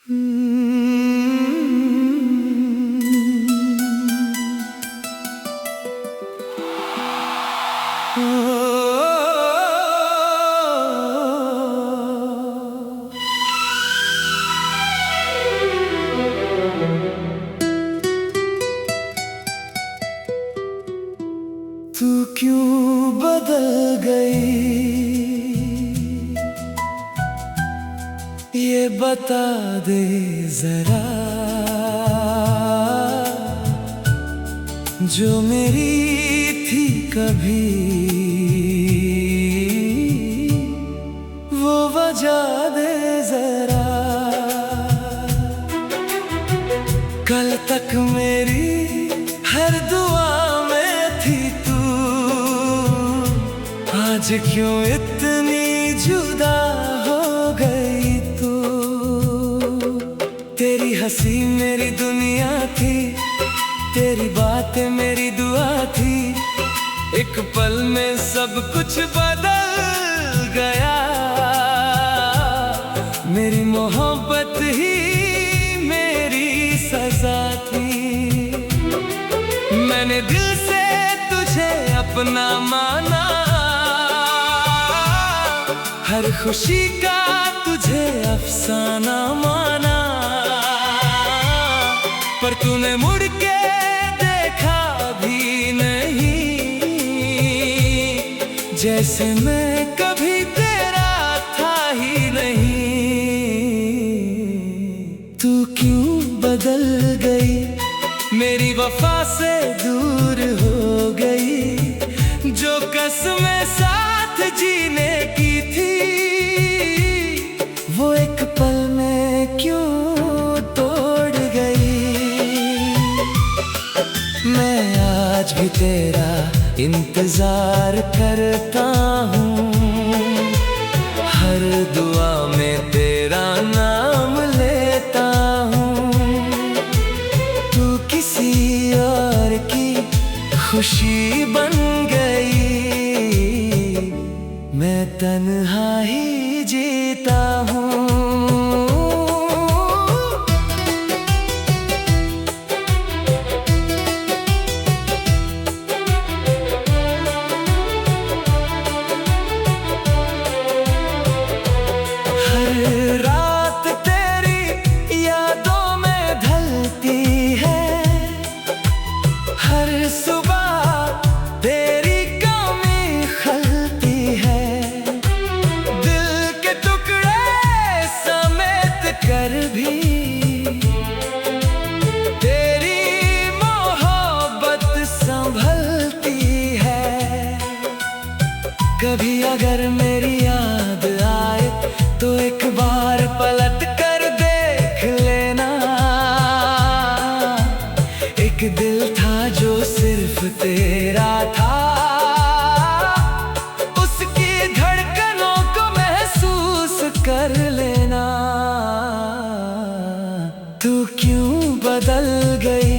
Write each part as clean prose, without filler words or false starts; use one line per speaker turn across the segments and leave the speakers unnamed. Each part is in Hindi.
तू क्यों बदल गई, ये बता दे जरा। जो मेरी थी कभी वो वजह दे जरा। कल तक मेरी हर दुआ में थी तू, आज क्यों इतनी जुदा हो गई तू। तेरी हंसी मेरी दुनिया थी, तेरी बातें मेरी दुआ थी। एक पल में सब कुछ बदल गया। मेरी मोहब्बत ही मेरी सजा थी। मैंने दिल से तुझे अपना माना, हर खुशी का तुझे अफसाना माना। पर तूने मुड़ के देखा भी नहीं, जैसे मैं कभी तेरा था ही नहीं। तू क्यों बदल गई, मेरी वफा से दूर हो गई। जो कसमें साथ जीने की थी, वो एक पल में क्यों तोड़ गई। मैं आज भी तेरा इंतजार करता हूँ, हर दुआ में तेरा नाम लेता हूँ। तू किसी और की खुशी बन गई, मैं तन्हा ही जीता हूँ। रात तेरी यादों में ढलती है, हर सुबह तेरी कमी खलती है। दिल के टुकड़े समेट कर भी तेरी मोहब्बत संभलती है। कभी अगर मेरी याद आए तो एक बार पलट कर देख लेना। एक दिल था जो सिर्फ तेरा था, उसकी धड़कनों को महसूस कर लेना। तू क्यों बदल गई,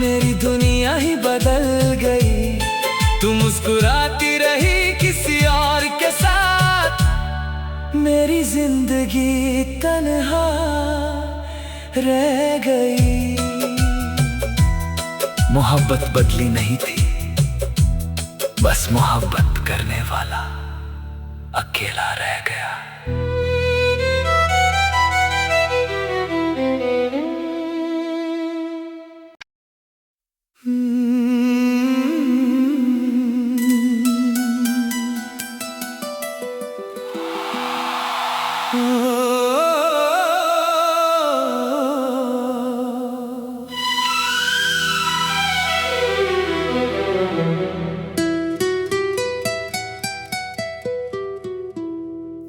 मेरी दुनिया ही बदल गई। तू मुस्कुराती रही किसी और के साथ, मेरी जिंदगी तन्हा रह गई। मोहब्बत बदली नहीं थी, बस मोहब्बत करने वाला अकेला रह गया।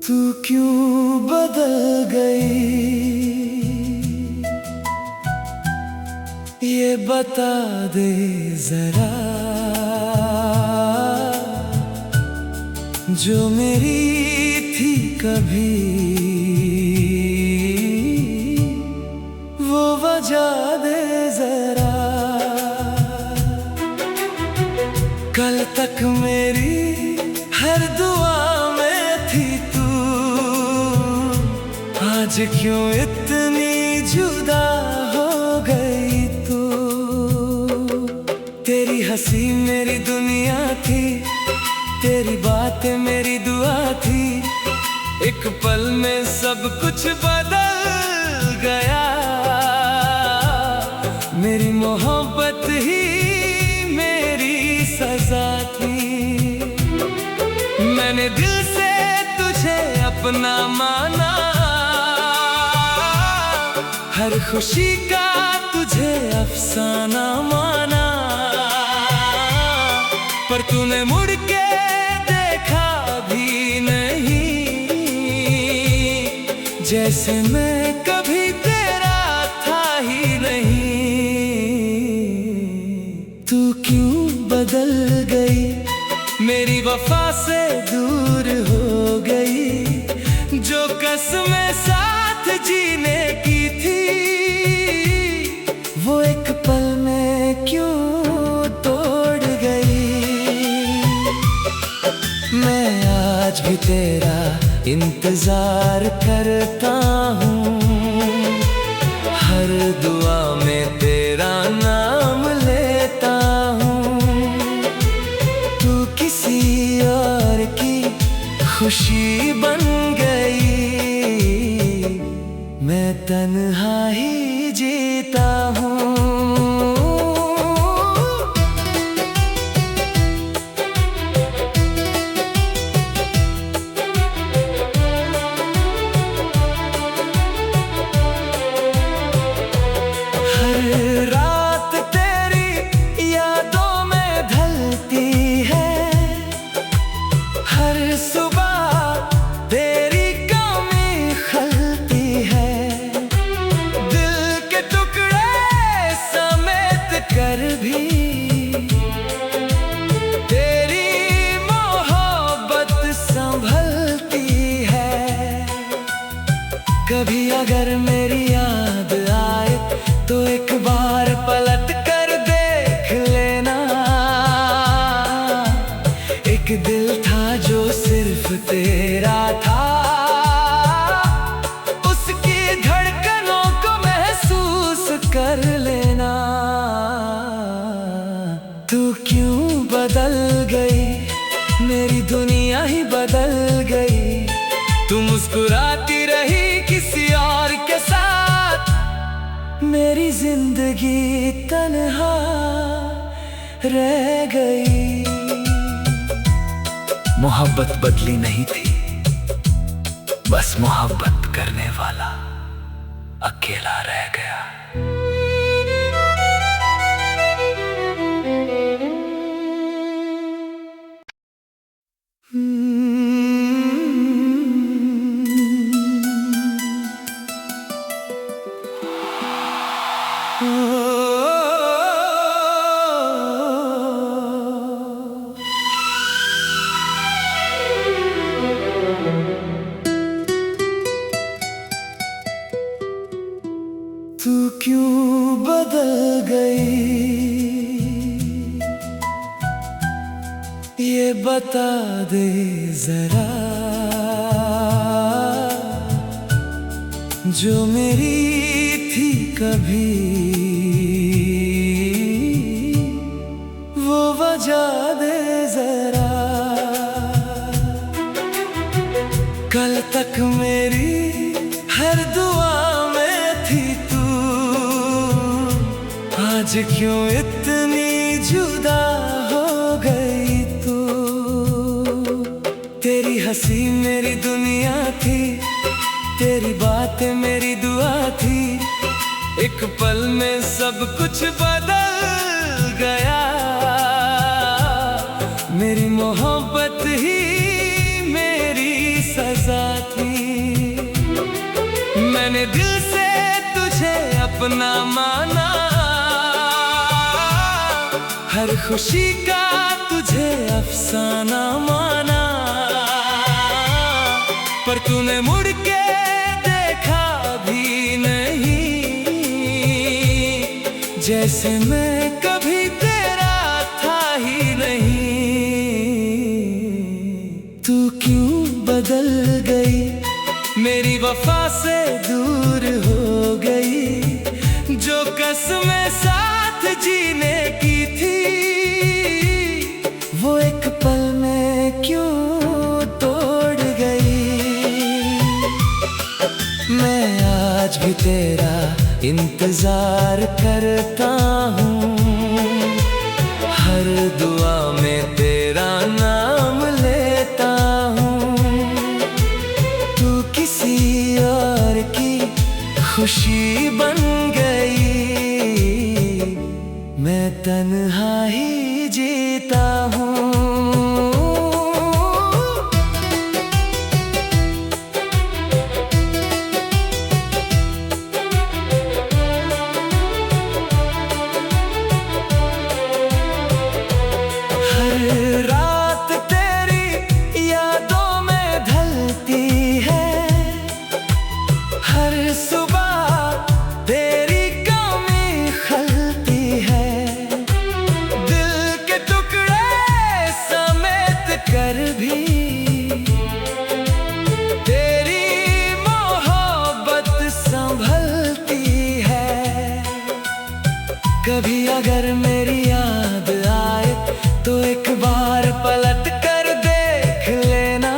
तू क्यों बदल गई, ये बता दे जरा। जो मेरी थी कभी वो वजह दे जरा। कल तक मेरी हर दुआ में थी तू, आज आज क्यों इतनी जुदा हो गई तू। तेरी हंसी मेरी दुनिया थी, तेरी बातें मेरी दुआ थी। एक पल में सब कुछ बदल गया। मेरी मोहब्बत ही मेरी सजा थी। मैंने दिल से तुझे अपना माना, हर खुशी का तुझे अफसाना माना। पर तूने मुड़ के देखा भी नहीं, जैसे मैं कभी तेरा था ही नहीं। तू क्यों बदल गई, मेरी वफा से दूर हो गई। जो कसमें साथ जीने की थी, वो एक पल में क्यों तोड़ गई। मैं आज भी तेरा इंतजार करता हूँ, हर दुआ में तेरा नाम लेता हूँ। तू किसी और की खुशी बन गई, मैं तन्हा ही जीता हूँ। रात तेरी यादों में ढलती है, हर सुबह तेरी कमी खलती है। दिल के टुकड़े समेट कर भी तेरी मोहब्बत संभलती है। कभी अगर मेरी याद आए तो एक बार पलट कर देख लेना। एक दिल था जो सिर्फ तेरा था, उसकी धड़कनों को महसूस कर लेना। तू क्यों बदल गई, मेरी दुनिया ही बदल गई। तू मुस्कुराती रही किसी और के साथ, मेरी जिंदगी तन्हा रह गई। मोहब्बत बदली नहीं थी, बस मोहब्बत करने वाला अकेला रह गया। तू क्यों बदल गई, ये बता दे जरा। जो मेरी थी कभी, वो वजह दे जरा। कल तक मेरी हर दुआ में थी तू, आज क्यों इतनी जुदा हो गई तू। तेरी हंसी मेरी दुनिया थी, तेरी बातें मेरी दुआ थी। एक पल में सब कुछ बदल गया। मेरी मोहब्बत ही मेरी सजा थी। मैंने दिल से तुझे अपना माना, हर खुशी का तुझे अफसाना माना। पर तूने मुड़ के देखा भी नहीं, जैसे मैं कभी तेरा था ही नहीं। तू क्यों बदल गई, मेरी वफा से मैं आज भी तेरा इंतजार करता हूँ, हर दुआ में तेरा नाम लेता हूँ। तू किसी और की खुशी बन गई, मैं तन्हा ही जीता हूँ। रात तेरी यादों में ढलती है, हर सुबह तेरी कमी खलती है। दिल के टुकड़े समेट कर भी तेरी मोहब्बत संभलती है। कभी अगर मेरी याद आए तो एक बार पलट कर देख लेना।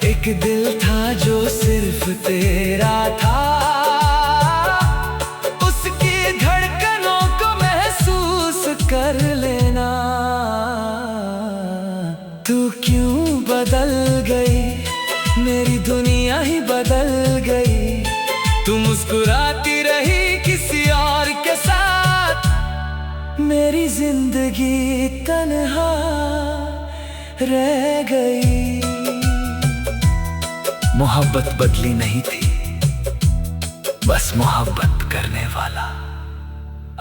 एक दिल था जो सिर्फ तेरा था, उसकी धड़कनों को महसूस कर लेना। तू क्यों बदल गई, मेरी दुनिया ही बदल गई। तू मुस्कुराती रही किसी और के साथ, मेरी जिंदगी तन्हा रह गई। मोहब्बत बदली नहीं थी, बस मोहब्बत करने वाला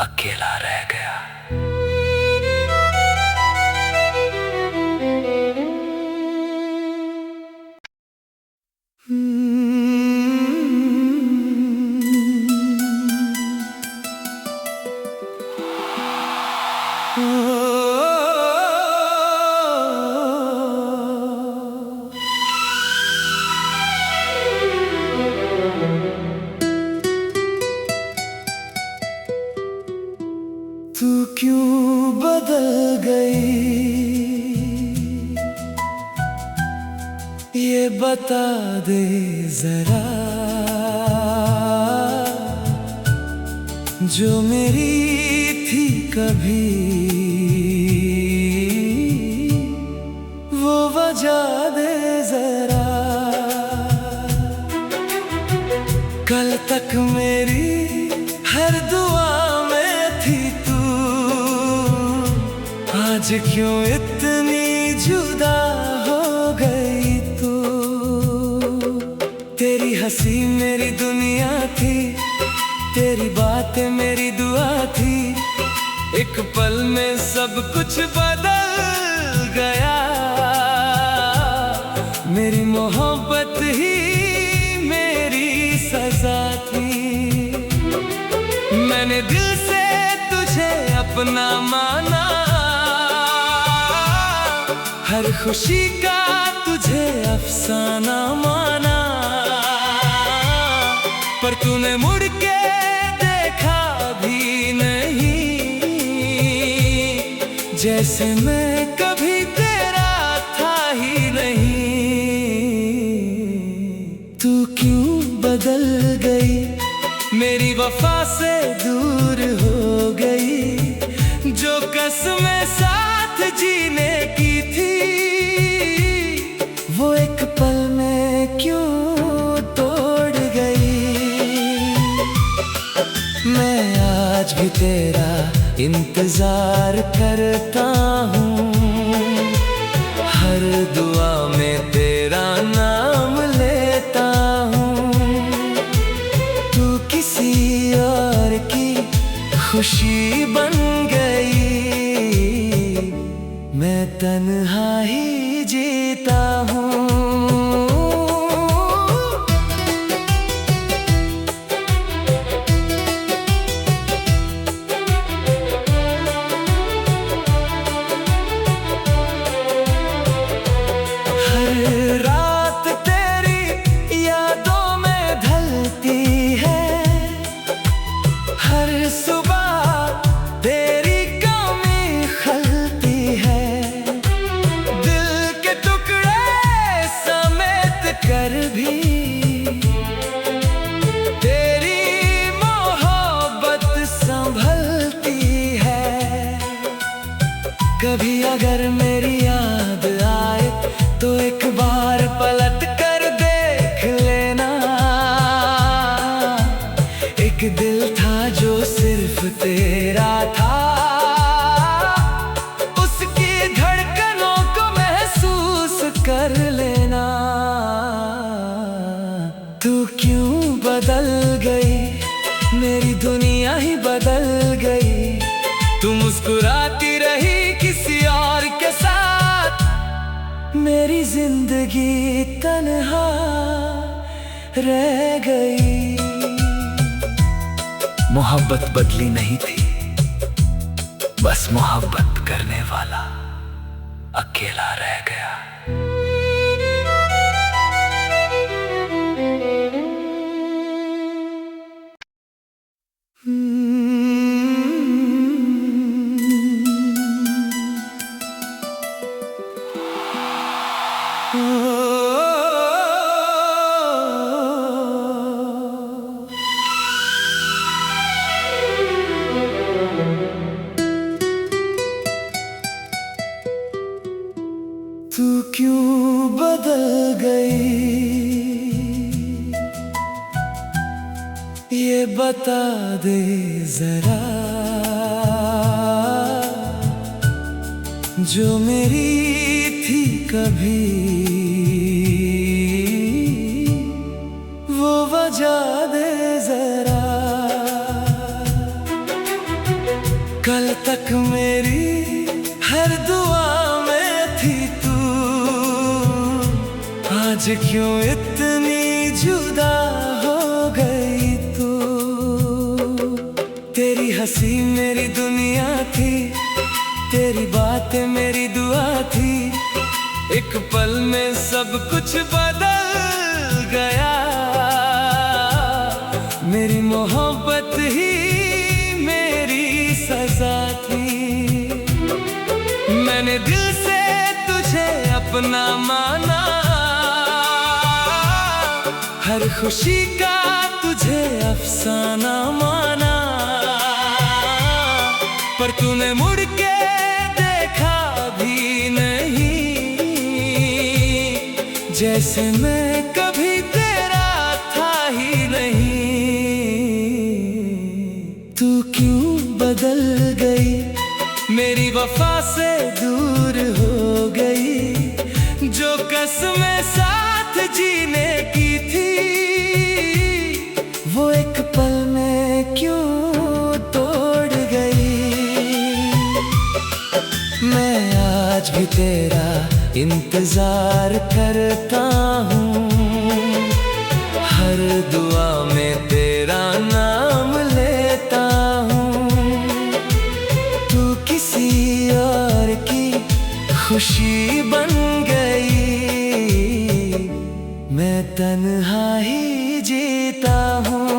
अकेला रह गया। तू क्यों बदल गई, ये बता दे जरा। जो मेरी थी कभी वो वजह दे जरा। कल तक मेरी हर दुआ में थी तू, आज क्यों इतनी जुदा हो गई तू। तेरी हंसी मेरी दुनिया थी, तेरी बातें मेरी दुआ थी। एक पल में सब कुछ बदल गया, मेरी मोहब्बत ही मेरी सजा थी। मैंने दिल से तुझे अपना माना, हर खुशी का तुझे अफसाना माना। पर तूने मुड़ के देखा भी नहीं, जैसे मैं कभी तेरा था ही नहीं। तू क्यों बदल गई, मेरी वफा से दूर हो गई। जो कसमें साथ जीने की थी, वो एक पल में क्यों तोड़ गई। मैं आज भी तेरा इंतजार करता हूँ, हर दुआ में तेरा नाम लेता हूँ। तू किसी और की खुशी बन गई, मैं तन्हा ही जीता हूँ। रात तेरी यादों में ढलती है, हर सुबह तेरी कमी खलती है। दिल तेरी मोहब्बत संभलती है। कभी अगर मेरी याद आए तो एक बार पलट कर देख लेना। एक दिल था जो सिर्फ तेरा था, कर लेना। तू क्यों बदल गई, मेरी दुनिया ही बदल गई। तू मुस्कुराती रही किसी और के साथ, मेरी जिंदगी तन्हा रह गई। मोहब्बत बदली नहीं थी, बस मोहब्बत करने वाला अकेला रह गया। तू क्यों बदल गई, ये बता दे जरा। जो मेरी थी कभी वो वजह दे जरा। कल तक मेरी हर दुआ में थी तू, आज क्यों इतनी जुदा हो गई तू। तेरी हंसी मेरी दुनिया थी, तेरी बातें मेरी दुआ थी। एक पल में सब कुछ बदल गया। मेरी मोहब्बत ही मेरी सजा थी। मैंने दिल से तुझे अपना माना, हर खुशी का तुझे अफसाना माना। पर तूने मुड़ के देखा भी नहीं, जैसे मैं कभी तेरा था ही नहीं। तू क्यों बदल गई, मेरी वफा से दूर हो गई। जो कसमें साथ जीने की थी, वो एक पल में क्यों तोड़ गई। मैं आज भी तेरा इंतजार करता हूँ, हर दुआ में तेरा नाम लेता हूँ। तू किसी और की खुशी बन गई, मैं तन्हा ही जीता हूँ।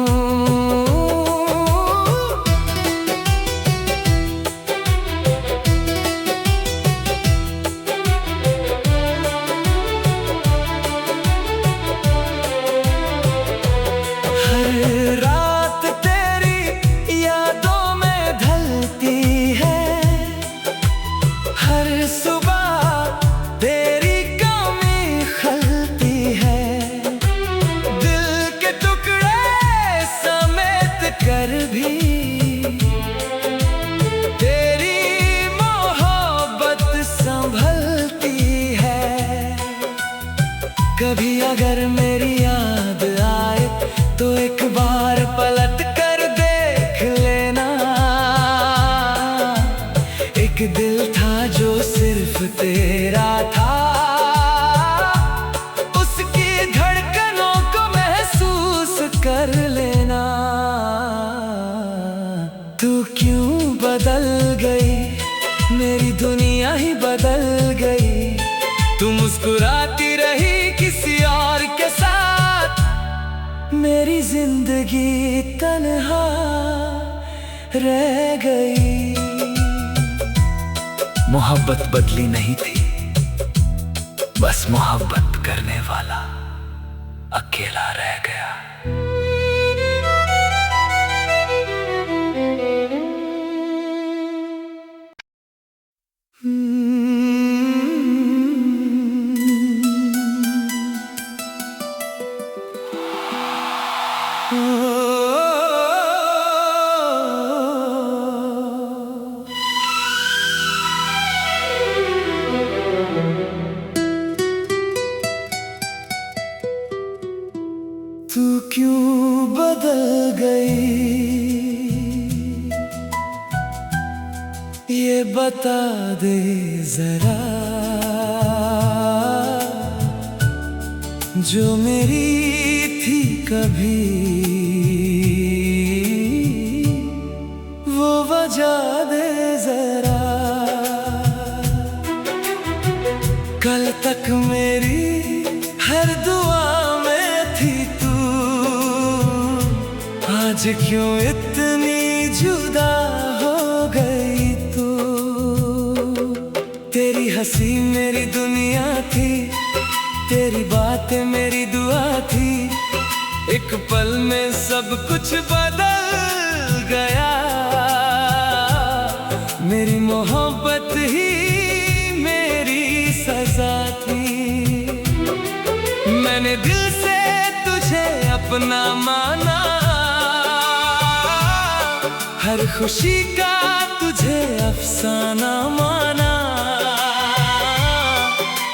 हर रात तेरी यादों में ढलती है, हर सुबह तेरी कमी खलती है। दिल के टुकड़े समेट कर भी तेरी मोहब्बत संभलती है। कभी अगर मेरी याद आए तो एक बार पलट कर देख लेना। एक दिल था जो सिर्फ तेरा था, उसकी धड़कनों को महसूस कर लेना। तू क्यों बदल गई, मेरी दुनिया ही बदल गई। तू मुस्कुराती रही किसी और के साथ, मेरी जिंदगी तन्हा रह गई। मोहब्बत बदली नहीं थी, बस मोहब्बत करने वाला अकेला रह गया। तू क्यों बदल गई, ये बता दे जरा। जो मेरी थी कभी वो वजह दे जरा। कल तक मेरी हर दुआ में थी तू, आज क्यों इतनी जुदा हो गई तू। तेरी हंसी मेरी दुनिया थी, तेरी बातें मेरी दुआ थी। एक पल में सब कुछ बदल गया। मेरी मोहब्बत ही मेरी सजा थी। मैंने दिल से तुझे अपना माना, हर खुशी का तुझे अफसाना माना।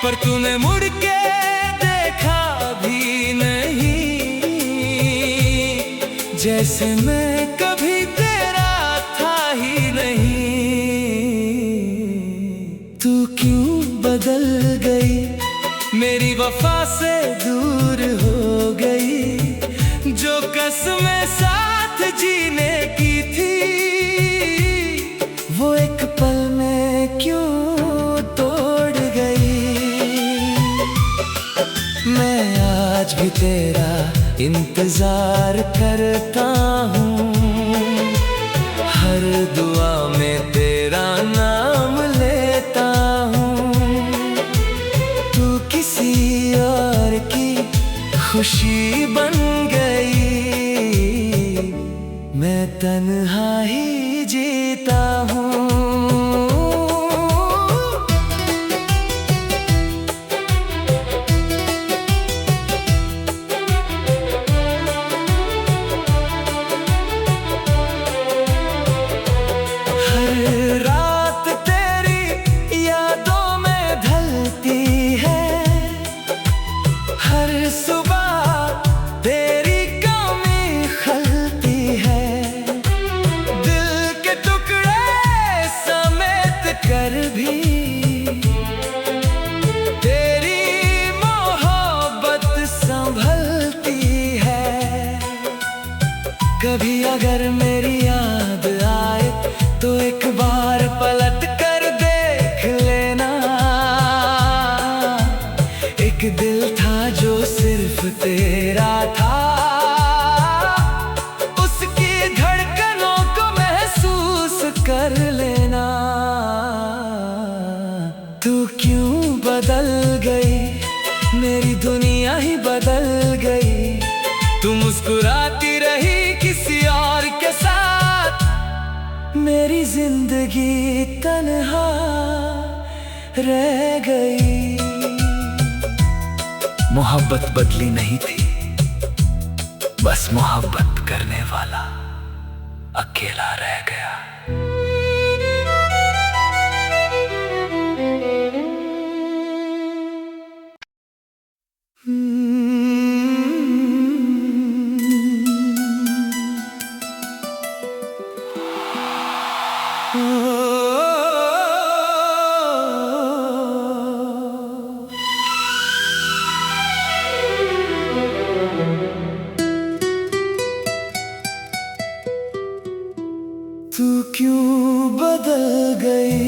पर तूने मुड़ के देखा भी नहीं, जैसे मैं कभी तेरा था ही नहीं। तू क्यों बदल गई, मेरी वफा से दूर हो गई। जो कसमें साथ जीने की थी, वो एक पल में क्यों तोड़ गई। मैं आज भी तेरा इंतजार करता हूँ, हर दुआ में तेरा नाम लेता हूँ। तू किसी और की खुशी बन गई, मैं तन्हा ही जीता हूँ। रात तेरी यादों में ढलती है, हर सुबह तेरी कमी खलती है। दिल के टुकड़े समेट कर भी तेरी मोहब्बत संभलती है। कभी अगर मेरी याद आए तो एक बार पलट कर देख लेना। एक दिल था जो सिर्फ तेरा था, उसकी धड़कनों को महसूस कर लेना। तू क्यों बदल गई, मेरी दुनिया ही बदल गई। तू मुस्कुराती रही किसी और के साथ, मेरी जिंदगी तन्हा रह गई। मोहब्बत बदली नहीं थी, बस मोहब्बत करने वाला अकेला रह गया। तू क्यों बदल गई,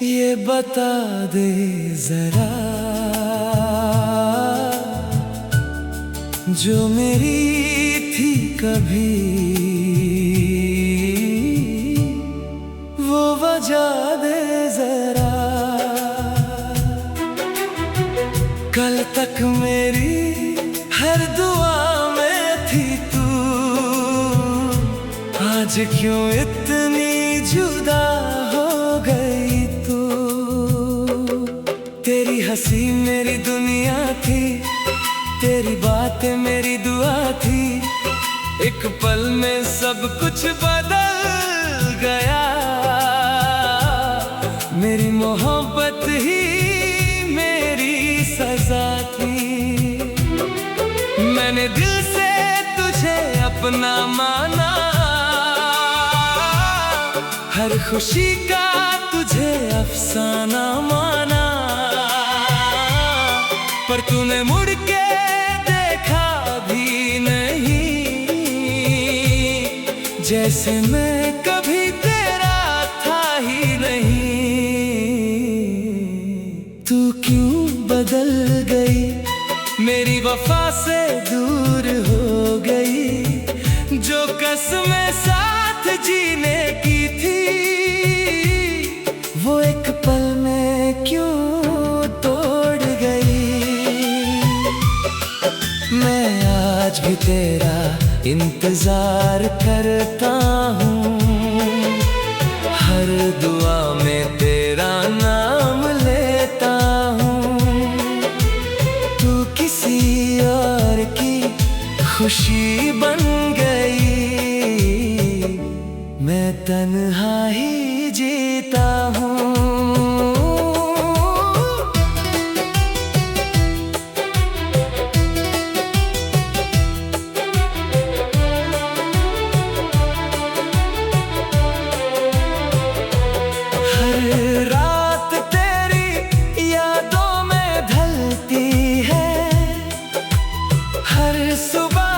ये बता दे जरा। जो मेरी थी कभी वो वजह दे जरा। कल तक मेरी हर दुआ में थी तू, आज क्यों इतनी जुदा हो गई तू। तेरी हंसी मेरी दुनिया थी, तेरी बातें मेरी दुआ थी। एक पल में सब कुछ बदल गया, मेरी मोहब्बत ही मेरी सजा थी। मैंने दिल से तुझे अपना माना, हर खुशी का तुझे अफसाना माना। पर तूने मुड़ के देखा भी नहीं, जैसे मैं कभी तेरा था ही नहीं। तू क्यों बदल गई, मेरी वफा से दूर हो गई। जो कसमें साथ जीने की थी, वो एक पल में क्यों तोड़ गई। मैं आज भी तेरा इंतजार करता हूँ, हर दुआ में तेरा नाम लेता हूँ। तू किसी और की खुशी बन गई, मैं तन्हा ही जीता हूँ। रात तेरी यादों में ढलती है, हर सुबह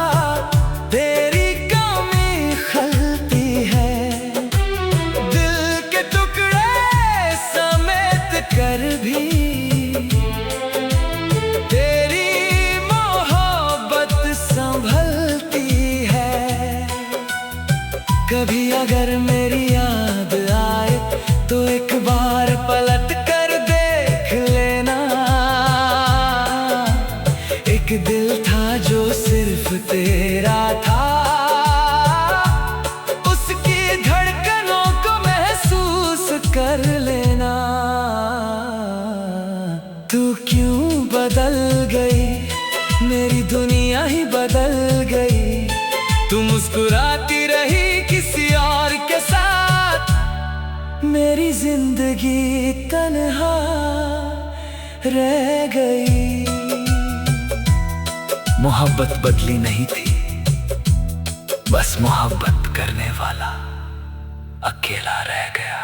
तेरी कमी खलती है। दिल के टुकड़े समेट कर भी तेरी मोहब्बत संभलती है। कभी अगर मेरी याद आए तो एक बार पलट कर देख लेना। एक दिल था जो सिर्फ तेरा था, उसकी धड़कनों को महसूस कर लेना। तू क्यों बदल गई, मेरी दुनिया ही बदल गई। तू मुस्कुराती रही किसी और के साथ, मेरी जिंदगी तन्हा रह गई। मोहब्बत बदली नहीं थी, बस मोहब्बत करने वाला अकेला रह गया।